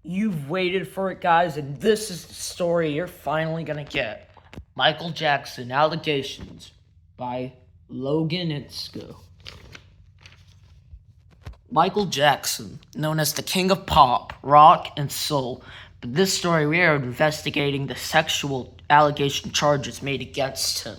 You've waited for it, guys, and this is the story you're finally gonna get. Michael Jackson Allegations by Logan Inscoe. Michael Jackson, known as the king of pop, rock, and soul, but this story we are investigating the sexual allegation charges made against him.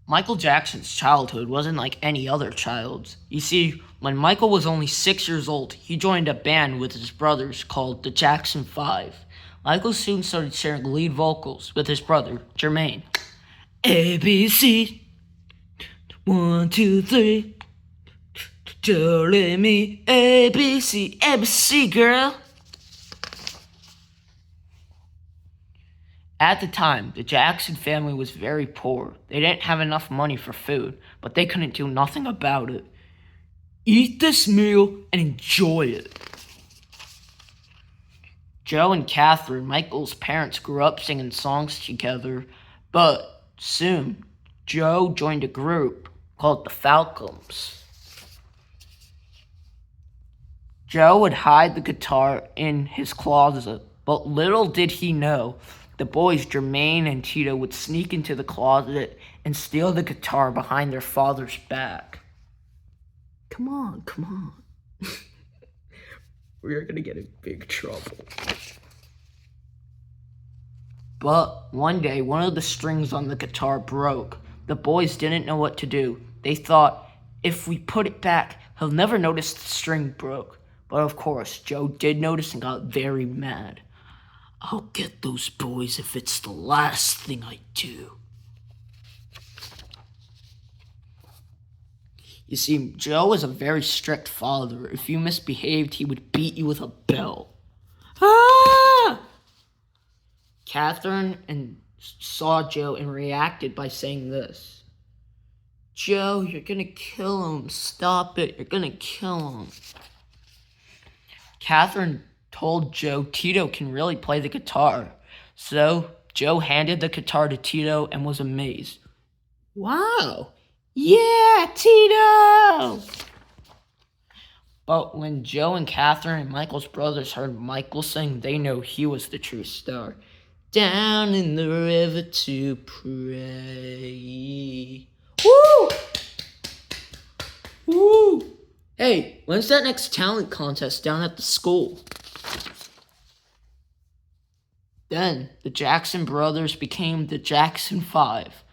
Michael Jackson's childhood wasn't like any other child's. You see, when Michael was only 6 years old, he joined a band with his brothers called the Jackson 5. Michael soon started sharing lead vocals with his brother, Jermaine. ABC, 1, 2, 3, do, re, mi, ABC, ABC, girl. At the time, the Jackson family was very poor. They didn't have enough money for food, but they couldn't do nothing about it. Eat this meal and enjoy it. Joe and Catherine, Michael's parents, grew up singing songs together, but soon, Joe joined a group called the Falcons. Joe would hide the guitar in his closet, but little did he know, the boys Jermaine and Tito would sneak into the closet and steal the guitar behind their father's back. Come on. We're gonna get in big trouble. But one day, one of the strings on the guitar broke. The boys didn't know what to do. They thought, if we put it back, he'll never notice the string broke. But of course, Joe did notice and got very mad. I'll get those boys if it's the last thing I do. You see, Joe was a very strict father. If you misbehaved, he would beat you with a belt. Ah! Catherine saw Joe and reacted by saying this. Joe, you're gonna kill him. Stop it. You're gonna kill him. Catherine told Joe Tito can really play the guitar. So Joe handed the guitar to Tito and was amazed. Wow! Yeah, Tito! But when Joe and Catherine and Michael's brothers heard Michael sing, they knew he was the true star. Down in the river to pray. Woo! Woo! Hey, when's that next talent contest down at the school? Then, the Jackson brothers became the Jackson 5.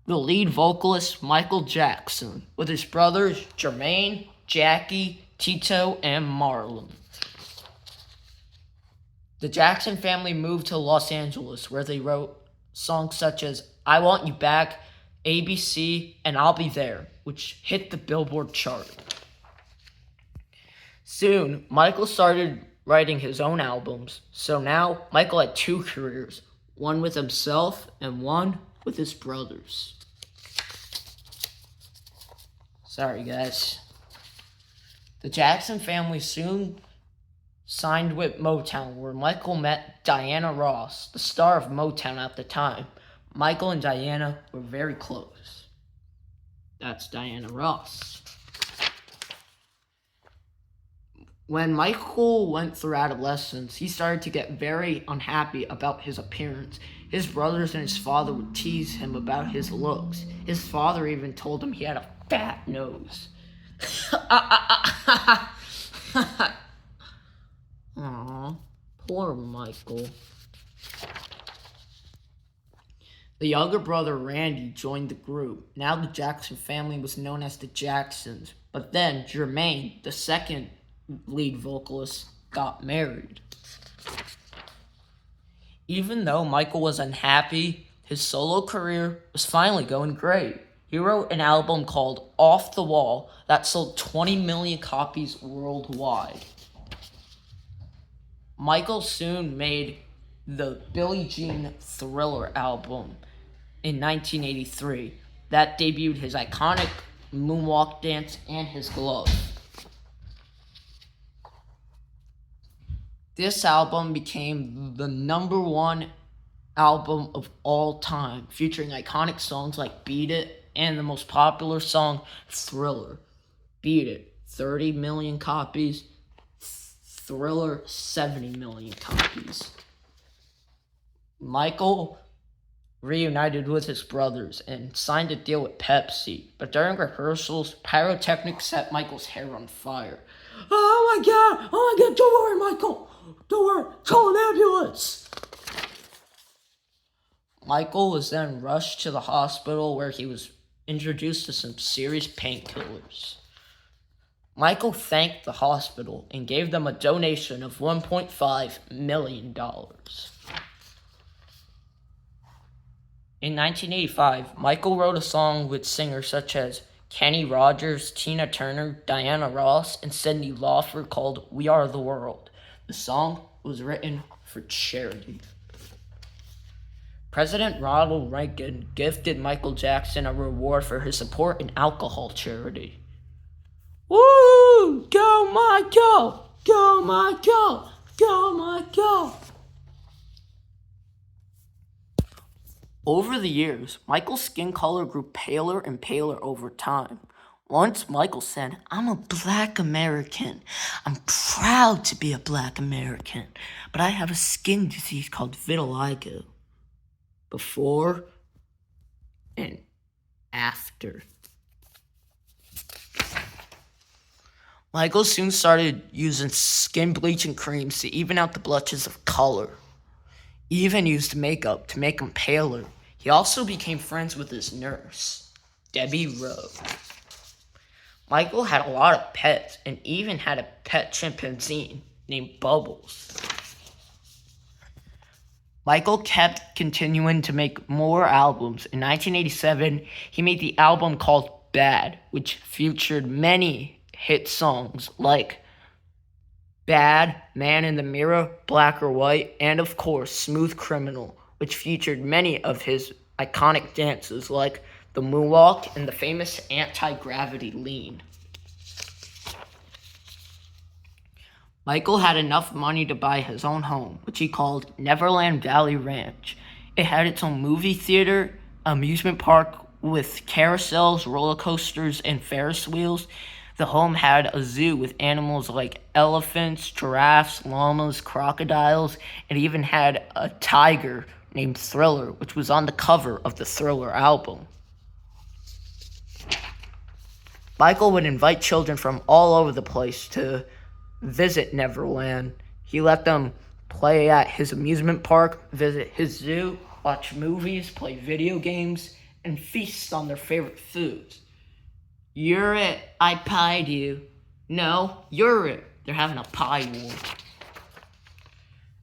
The lead vocalist, Michael Jackson, with his brothers, Jermaine, Jackie, Tito, and Marlon. The Jackson family moved to Los Angeles, where they wrote songs such as I Want You Back, ABC, and I'll Be There, which hit the Billboard chart. Soon, Michael started writing his own albums, so now Michael had 2 careers, one with himself and one with his brothers. Sorry, guys. The Jackson family soon signed with Motown, where Michael met Diana Ross, the star of Motown at the time. Michael and Diana were very close. That's Diana Ross. When Michael went through adolescence, he started to get very unhappy about his appearance. His brothers and his father would tease him about his looks. His father even told him he had a fat nose. Aw, poor Michael. The younger brother, Randy, joined the group. Now the Jackson family was known as the Jacksons. But then Jermaine, the second lead vocalist, got married. Even though Michael was unhappy, his solo career was finally going great. He wrote an album called Off the Wall that sold 20 million copies worldwide. Michael soon made the Billie Jean Thriller album in 1983 that debuted his iconic moonwalk dance and his glove. This album became the #1 album of all time, featuring iconic songs like Beat It and the most popular song, Thriller. Beat It, 30 million copies. Thriller 70 million copies. Michael reunited with his brothers and signed a deal with Pepsi, but during rehearsals, pyrotechnics set Michael's hair on fire. Oh my god! Oh my god! Don't worry, Michael! Don't worry! Call an ambulance! Michael was then rushed to the hospital where he was introduced to some serious painkillers. Michael thanked the hospital and gave them a donation of $1.5 million. In 1985, Michael wrote a song with singers such as Kenny Rogers, Tina Turner, Diana Ross, and Cyndi Lauper called We Are the World. The song was written for charity. President Ronald Reagan gifted Michael Jackson a reward for his support in alcohol charity. Woo! Go Michael! Go Michael! Go Michael! Over the years, Michael's skin color grew paler and paler over time. Once Michael said, "I'm a black American. I'm proud to be a black American, but I have a skin disease called vitiligo." Before and after. Michael soon started using skin bleaching creams to even out the blotches of color. He even used makeup to make him paler. He also became friends with his nurse, Debbie Rowe. Michael had a lot of pets and even had a pet chimpanzee named Bubbles. Michael kept continuing to make more albums. In 1987, he made the album called Bad, which featured many hit songs like Bad, Man in the Mirror, Black or White, and of course, Smooth Criminal, which featured many of his iconic dances like the moonwalk and the famous anti-gravity lean. Michael had enough money to buy his own home, which he called Neverland Valley Ranch. It had its own movie theater, amusement park with carousels, roller coasters, and Ferris wheels. The home had a zoo with animals like elephants, giraffes, llamas, crocodiles, and even had a tiger named Thriller, which was on the cover of the Thriller album. Michael would invite children from all over the place to visit Neverland. He let them play at his amusement park, visit his zoo, watch movies, play video games, and feast on their favorite foods. You're it, I pied you. No, you're it. They're having a pie war.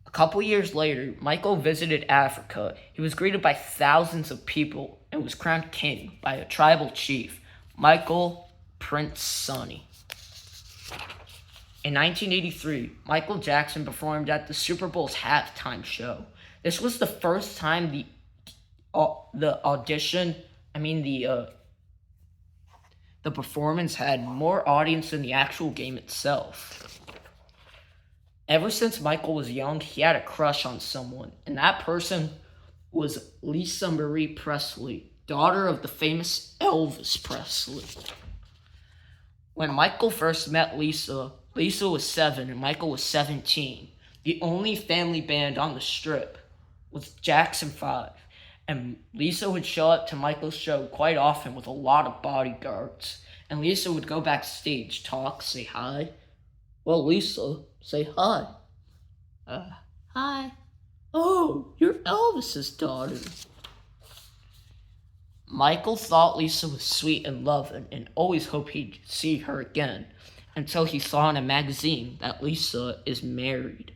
A couple years later, Michael visited Africa. He was greeted by thousands of people and was crowned king by a tribal chief, Michael Prince Sonny. In 1983, Michael Jackson performed at the Super Bowl's halftime show. This was the first time the performance had more audience than the actual game itself. Ever since Michael was young, he had a crush on someone, and that person was Lisa Marie Presley, daughter of the famous Elvis Presley. When Michael first met Lisa was 7 and Michael was 17. The only family band on the strip was Jackson 5, and Lisa would show up to Michael's show quite often with a lot of bodyguards. And Lisa would go backstage, talk, say hi. Well, Lisa, say hi. Hi. Oh, you're Elvis's daughter. Michael thought Lisa was sweet and loving and always hoped he'd see her again, until he saw in a magazine that Lisa is married.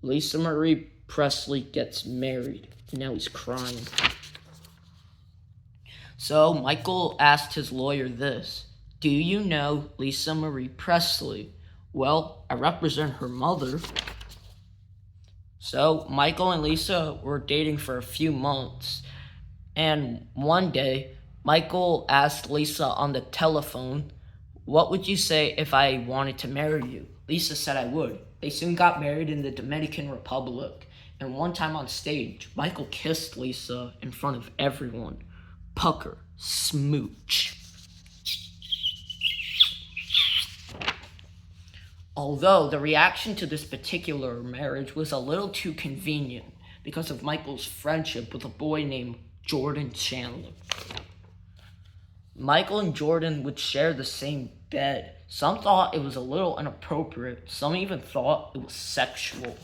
Lisa Marie Presley gets married, and now he's crying. So Michael asked his lawyer this: "Do you know Lisa Marie Presley?" "Well, I represent her mother." So Michael and Lisa were dating for a few months, and one day Michael asked Lisa on the telephone, "What would you say if I wanted to marry you?" Lisa said, "I would." They soon got married in the Dominican Republic, and one time on stage, Michael kissed Lisa in front of everyone. Pucker, smooch. Although the reaction to this particular marriage was a little too convenient because of Michael's friendship with a boy named Jordan Chandler. Michael and Jordan would share the same bed. Some thought it was a little inappropriate. Some even thought it was sexual.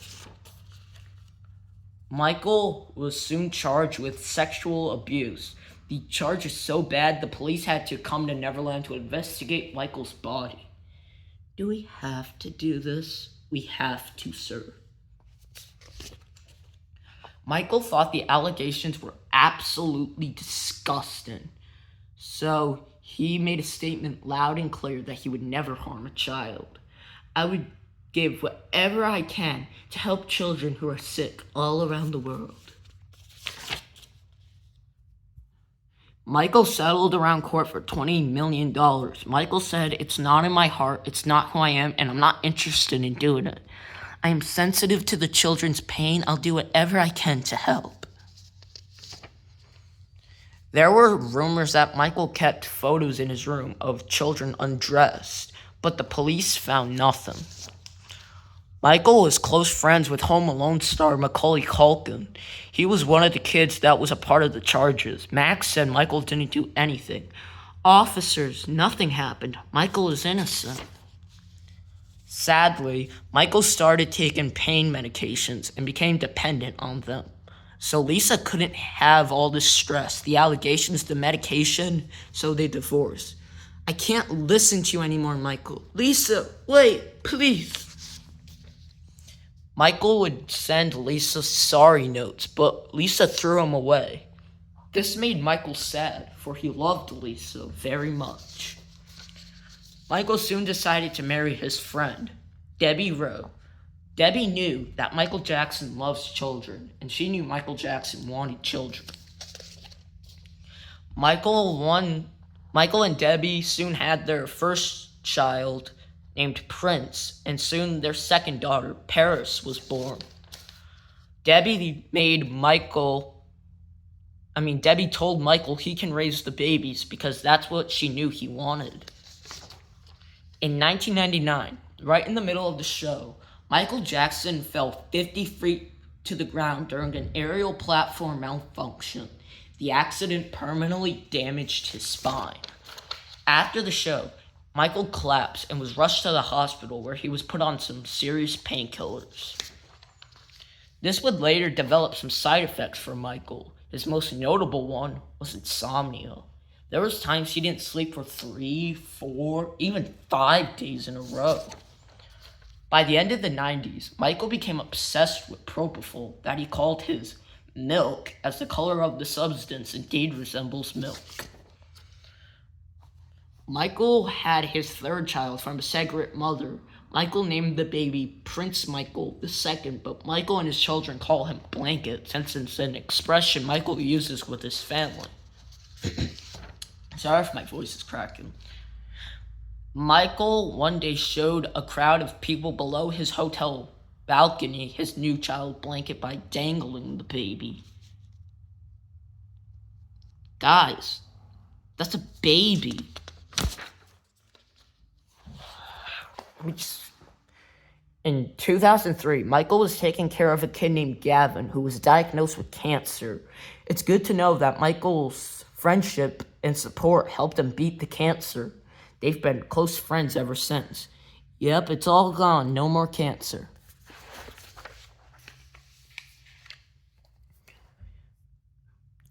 Michael was soon charged with sexual abuse. The charge is so bad the police had to come to Neverland to investigate Michael's body. Do we have to do this? We have to, sir. Michael thought the allegations were absolutely disgusting. So he made a statement loud and clear that he would never harm a child. I would give whatever I can to help children who are sick all around the world. Michael settled around court for $20 million. Michael said, "It's not in my heart, it's not who I am, and I'm not interested in doing it. I am sensitive to the children's pain. I'll do whatever I can to help." There were rumors that Michael kept photos in his room of children undressed, but the police found nothing. Michael was close friends with Home Alone star Macaulay Culkin. He was one of the kids that was a part of the charges. Max said Michael didn't do anything. Officers, nothing happened. Michael is innocent. Sadly, Michael started taking pain medications and became dependent on them. So Lisa couldn't have all this stress, the allegations, the medication, so they divorced. "I can't listen to you anymore, Michael." "Lisa, wait, please." Michael would send Lisa sorry notes, but Lisa threw them away. This made Michael sad, for he loved Lisa very much. Michael soon decided to marry his friend, Debbie Rowe. Debbie knew that Michael Jackson loves children, and she knew Michael Jackson wanted children. Michael and Debbie soon had their first child, named Prince, and soon their second daughter, Paris, was born. Debbie told Michael he can raise the babies because that's what she knew he wanted. In 1999, right in the middle of the show, Michael Jackson fell 50 feet to the ground during an aerial platform malfunction. The accident permanently damaged his spine. After the show, Michael collapsed and was rushed to the hospital where he was put on some serious painkillers. This would later develop some side effects for Michael. His most notable one was insomnia. There was times he didn't sleep for 3, 4, even 5 days in a row. By the end of the 90s, Michael became obsessed with propofol that he called his milk, as the color of the substance indeed resembles milk. Michael had his third child from a surrogate mother. Michael named the baby Prince Michael II, but Michael and his children call him Blanket, since it's an expression Michael uses with his family. Sorry if my voice is cracking. Michael one day showed a crowd of people below his hotel balcony his new child Blanket by dangling the baby. Guys, that's a baby. In 2003, Michael was taking care of a kid named Gavin who was diagnosed with cancer. It's good to know that Michael's friendship and support helped him beat the cancer. They've been close friends ever since. Yep, it's all gone. No more cancer.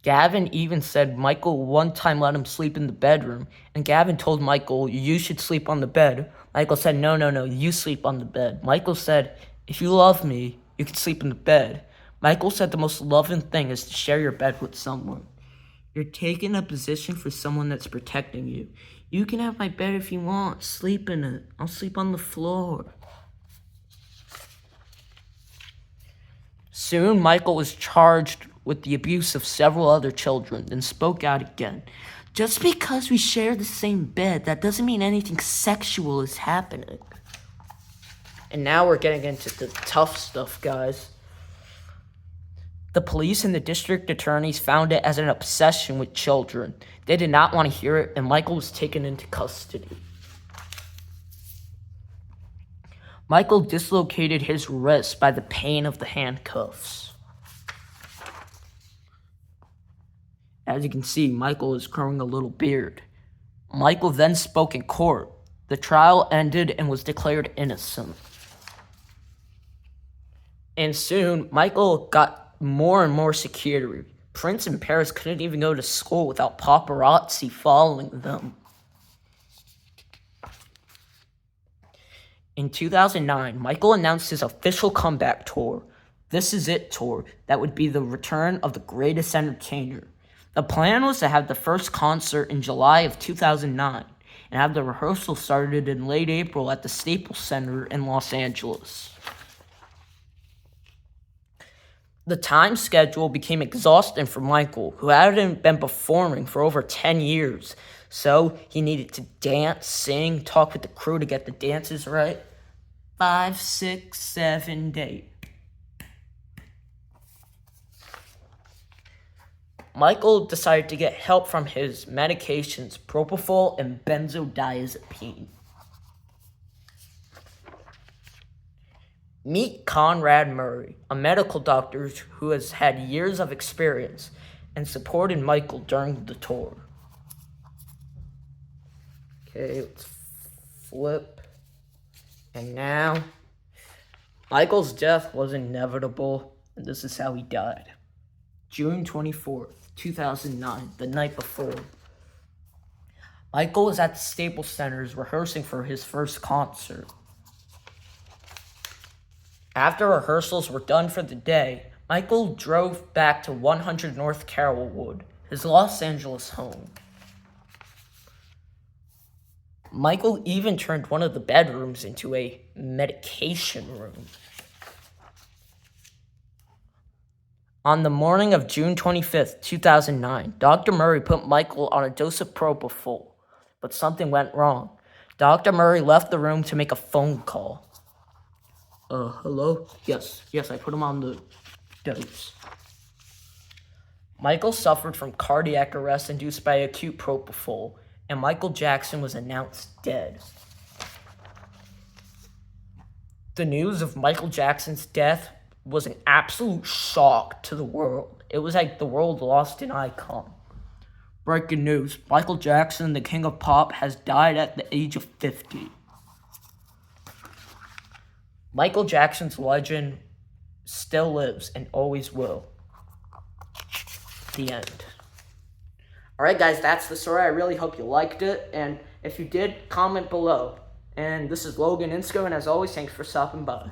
Gavin even said Michael one time let him sleep in the bedroom, and Gavin told Michael, "You should sleep on the bed." Michael said, No, you sleep on the bed. Michael said, "If you love me, you can sleep in the bed." Michael said the most loving thing is to share your bed with someone. You're taking a position for someone that's protecting you. You can have my bed if you want. Sleep in it. I'll sleep on the floor. Soon, Michael was charged with the abuse of several other children, then spoke out again. Just because we share the same bed, that doesn't mean anything sexual is happening. And now we're getting into the tough stuff, guys. The police and the district attorneys found it as an obsession with children. They did not want to hear it, and Michael was taken into custody. Michael dislocated his wrist by the pain of the handcuffs. As you can see, Michael is growing a little beard. Michael then spoke in court. The trial ended and was declared innocent. And soon, Michael got more and more security. Prince and Paris couldn't even go to school without paparazzi following them. In 2009, Michael announced his official comeback tour, This Is It tour, that would be the return of the greatest entertainer. The plan was to have the first concert in July of 2009 and have the rehearsal started in late April at the Staples Center in Los Angeles. The time schedule became exhausting for Michael, who hadn't been performing for over 10 years. So he needed to dance, sing, talk with the crew to get the dances right. 5, 6, 7, 8. Michael decided to get help from his medications, propofol and benzodiazepine. Meet Conrad Murray, a medical doctor who has had years of experience and supported Michael during the tour. Okay, let's flip. And now, Michael's death was inevitable, and this is how he died. June 24th, 2009, the night before. Michael was at the Staples Centers rehearsing for his first concert. After rehearsals were done for the day, Michael drove back to 100 North Carrollwood, his Los Angeles home. Michael even turned one of the bedrooms into a medication room. On the morning of June 25th, 2009, Dr. Murray put Michael on a dose of propofol, but something went wrong. Dr. Murray left the room to make a phone call. Hello? Yes, I put him on the dose. Michael suffered from cardiac arrest induced by acute propofol, and Michael Jackson was announced dead. The news of Michael Jackson's death was an absolute shock to the world. It was like the world lost an icon. Breaking news, Michael Jackson, the king of pop, has died at the age of 50. Michael Jackson's legend still lives and always will. The end. Alright guys, that's the story. I really hope you liked it, and if you did, comment below. And this is Logan Inscoe, and as always, thanks for stopping by.